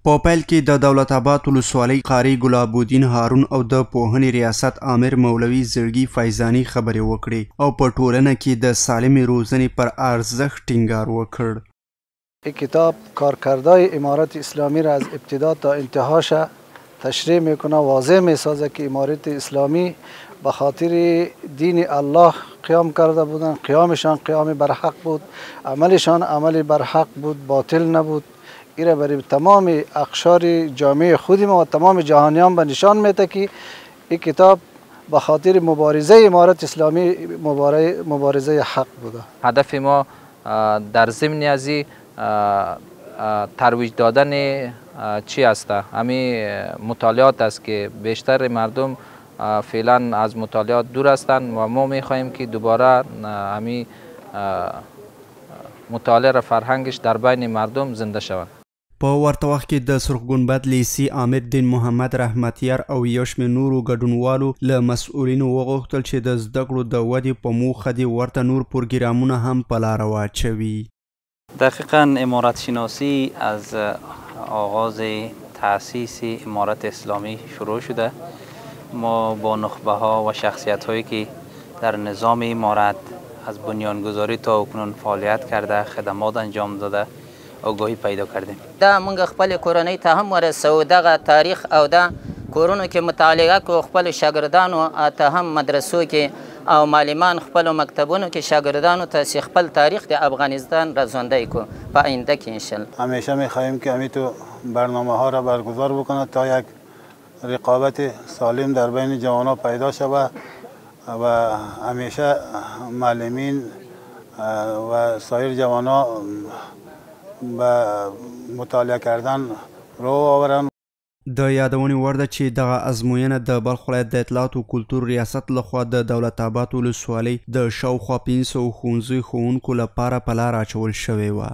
په پیل کې د دولت آباد ولسوالۍ قاري ګلاب الدین هارون او د پوهنې ریاست آمر مولوي زړګي فیضاني خبرې وکړې او په ټولنه کې د سالمې روزنې پر ارزښت ټینګار وکړ. این کتاب کارکردهای امارت اسلامی را از ابتدا تا انتهاش تشریح میکنه، واضح میسازه که امارت اسلامی به خاطر دین الله قیام کرده بودند. قیامشان قیام برحق بود، عملشان عمل برحق بود، باطل نبود. این برای تمام اقشار جامعه خود ما و تمام جهانیان به نشان میده که این کتاب به خاطر مبارزه امارت اسلامی مبارزه حق بوده. هدف ما در ضمن از ترویج دادن چی است؟ همین مطالعات است که بیشتر مردم فعلا از مطالعات دور هستند و ما میخواهیم که دوباره همین مطالعه را فرهنگش در بین مردم زنده شود. په ورته وخت کې د سرخ ګنبد لیسي عامر دین محمد رحمتیار او یو شمېر نورو ګډونوالو له مسؤلینو وغوښتل چې د زده کړو د ودې په موخه دې ورته نور پروګرامونه هم په لاره واچوي. دقیقاً امارت شناسی از آغاز تأسیس امارت اسلامی شروع شده. ما با نخبه ها و شخصیت هایی که در نظام امارت از بنیانگذاری تا اکنون فعالیت کرده، خدمات انجام داده، آگاهی پیدا کردیم. دا موږ خپل کورنۍ ته هم ورسوو دغه تاریخ او دا کورونو کې مطالعه کو، خپل شاګردانو ته هم مدرسو کې او معلمان خپل مکتبونو کې شاګردانو ته خپل تاریخ د افغانستان را ژوندی کو په آینده کې انشاءالله. همیشه می‌خواهیم که همین برنامه ها را برگزار بکنه تا یک رقابت سالم در بین جوانان پیدا شود و همیشه معلمین و سایر جوانان به مطالعه کردن رو آورن. د یادونې وړ ده چې دغه ازموینه د بلخ ولایت د اطلاعات او کلتور ریاست لخوا د دولت آباد ولسوالۍ د شاوخوا 500 ښوونځیو ښوونکو لپاره په لار اچول شوې وه.